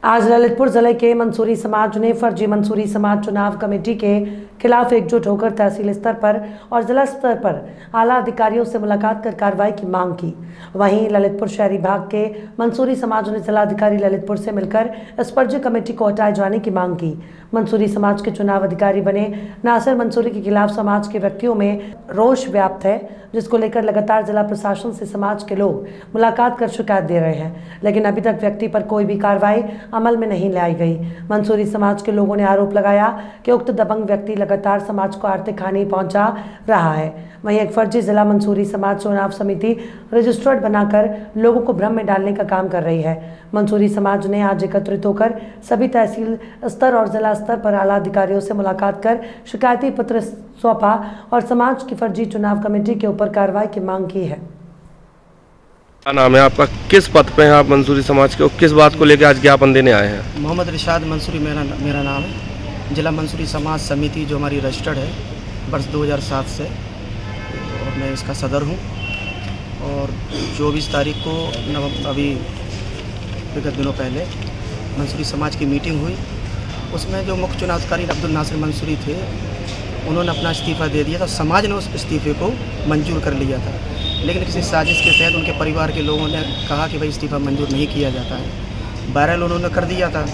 आज ललितपुर जिले के मंसूरी समाज ने फर्जी मंसूरी समाज चुनाव कमेटी के खिलाफ एकजुट होकर तहसील स्तर पर और जिला स्तर पर आला अधिकारियों से मुलाकात कर कार्रवाई की मांग की। वहीं ललितपुर शहरी भाग के मंसूरी समाज ने जिलाधिकारी ललितपुर से मिलकर इस फर्जी कमेटी को हटाए जाने की मांग की। मंसूरी समाज के चुनाव अधिकारी बने नासिर मंसूरी के खिलाफ समाज के व्यक्तियों में रोष व्याप्त है, जिसको लेकर लगातार जिला प्रशासन से समाज के लोग मुलाकात कर शिकायत दे रहे हैं, लेकिन अभी तक व्यक्ति पर कोई भी कार्रवाई अमल में नहीं लाई गई। मंसूरी समाज के लोगों ने आरोप लगाया कि उक्त दबंग व्यक्ति लगातार समाज को आर्थिक हानि पहुंचा रहा है। वहीं एक फर्जी जिला मंसूरी समाज चुनाव समिति रजिस्टर्ड बनाकर लोगों को भ्रम में डालने का काम कर रही है। मंसूरी समाज ने आज एकत्रित होकर सभी तहसील स्तर और जिला स्तर पर आला अधिकारियों से मुलाकात कर शिकायती पत्र सौंपा और समाज की फर्जी चुनाव कमेटी के ऊपर कार्रवाई की मांग की है। क्या नाम है आपका, किस पद पे हैं आप मंसूरी समाज के, और किस बात को लेकर आज ज्ञापन देने आए हैं? मोहम्मद रिशाद मंसूरी मेरा नाम है। जिला मंसूरी समाज समिति जो हमारी रजिस्टर्ड है वर्ष 2007 से, और मैं इसका सदर हूँ। और 24 तारीख को अभी विगत दिनों पहले मंसूरी समाज की मीटिंग हुई। उसमें जो मुख्य चुनाव अधिकारी अब्दुल नासिर मंसूरी थे, उन्होंने अपना इस्तीफ़ा दे दिया था। समाज ने उस इस्तीफ़े को मंजूर कर लिया था, लेकिन किसी साजिश के तहत उनके परिवार के लोगों ने कहा कि भाई इस्तीफ़ा मंजूर नहीं किया जाता है। बहरहाल उन्होंने कर दिया था।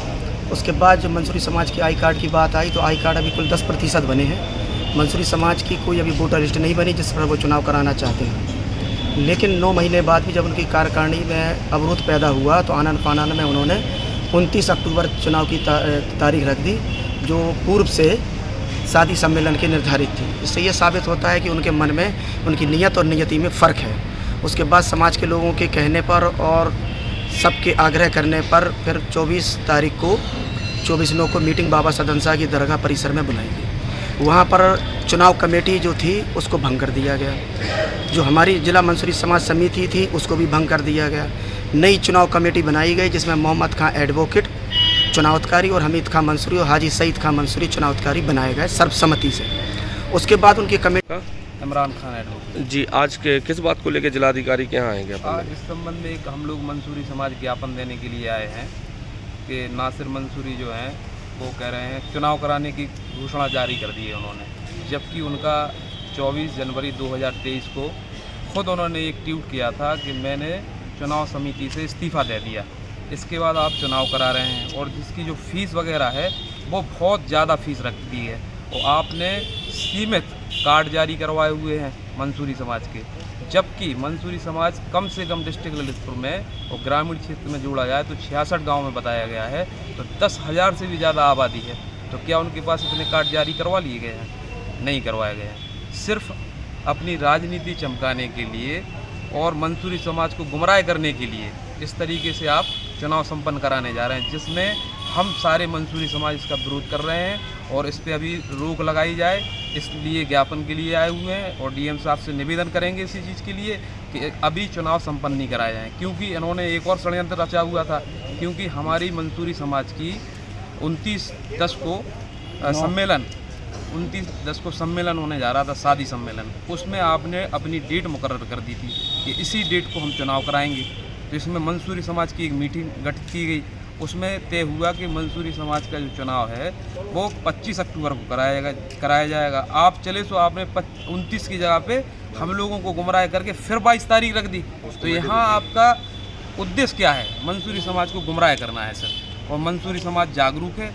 उसके बाद जब मंसूरी समाज की आई कार्ड की बात आई तो आई कार्ड अभी कुल 10% बने हैं। मंसूरी समाज की कोई अभी वोटर लिस्ट नहीं बनी जिस पर वो चुनाव कराना चाहते हैं। लेकिन 9 महीने बाद भी जब उनकी कार्यकारिणी में अवरोध पैदा हुआ तो आनन फानन में उन्होंने 29 अक्टूबर चुनाव की तारीख रख दी, जो पूर्व से शादी सम्मेलन के निर्धारित थी। इससे ये साबित होता है कि उनके मन में उनकी नीयत और नियति में फ़र्क है। उसके बाद समाज के लोगों के कहने पर और सबके आग्रह करने पर फिर 24 तारीख को 24/9 को मीटिंग बाबा सदन शाह की दरगाह परिसर में बुलाई गई। वहाँ पर चुनाव कमेटी जो थी उसको भंग कर दिया गया। जो हमारी जिला मंसूरी समाज समिति थी उसको भी भंग कर दिया गया। नई चुनाव कमेटी बनाई गई जिसमें मोहम्मद खां एडवोकेट चुनाव अधिकारी और हमीद खां मंसूरी और हाजी सईद खां मंसूरी चुनाव अधिकारी बनाए गए सर्वसम्मति से। उसके बाद उनकी कमेटी इमरान खान एडवोकेट जी, आज के किस बात को लेकर जिलाधिकारी के यहाँ आएंगे? आज इस संबंध में एक हम लोग मंसूरी समाज ज्ञापन देने के लिए आए हैं कि नासिर मंसूरी जो हैं वो कह रहे हैं चुनाव कराने की घोषणा जारी कर दी है उन्होंने, जबकि उनका 24 जनवरी 2023 को खुद उन्होंने एक ट्वीट किया था कि मैंने चुनाव समिति से इस्तीफ़ा दे दिया, इसके बाद आप चुनाव करा रहे हैं। और जिसकी जो फ़ीस वगैरह है वो बहुत ज़्यादा फ़ीस रख दी है। और आपने सीमित कार्ड जारी करवाए हुए हैं मंसूरी समाज के, जबकि मंसूरी समाज कम से कम डिस्ट्रिक्ट ललितपुर में और ग्रामीण क्षेत्र में जोड़ा जाए तो 66 गांव में बताया गया है, तो 10,000 से भी ज़्यादा आबादी है। तो क्या उनके पास इतने कार्ड जारी करवा लिए गए हैं? नहीं करवाए गए हैं। सिर्फ अपनी राजनीति चमकाने के लिए और मंसूरी समाज को गुमराह करने के लिए इस तरीके से आप चुनाव संपन्न कराने जा रहे हैं, जिसमें हम सारे मंसूरी समाज इसका विरोध कर रहे हैं और इस पर अभी रोक लगाई जाए, इसलिए ज्ञापन के लिए आए हुए हैं। और डीएम साहब से निवेदन करेंगे इसी चीज़ के लिए कि अभी चुनाव संपन्न नहीं कराए जाएँ, क्योंकि इन्होंने एक और षड्यंत्र रचा हुआ था। क्योंकि हमारी मंसूरी समाज की 29/10 को सम्मेलन 29/10 को सम्मेलन होने जा रहा था, शादी सम्मेलन। उसमें आपने अपनी डेट मुकर्रर कर दी थी कि इसी डेट को हम चुनाव कराएंगे। तो इसमें मंसूरी समाज की एक मीटिंग गठित की गई, उसमें तय हुआ कि मंसूरी समाज का जो चुनाव है वो 25 अक्टूबर को कराया जाएगा। आप चले तो आपने 29 की जगह पे हम लोगों को गुमराह करके फिर 22 तारीख रख दी। तो यहाँ आपका उद्देश्य क्या है? मंसूरी समाज को गुमराह करना है सर। और मंसूरी समाज जागरूक है।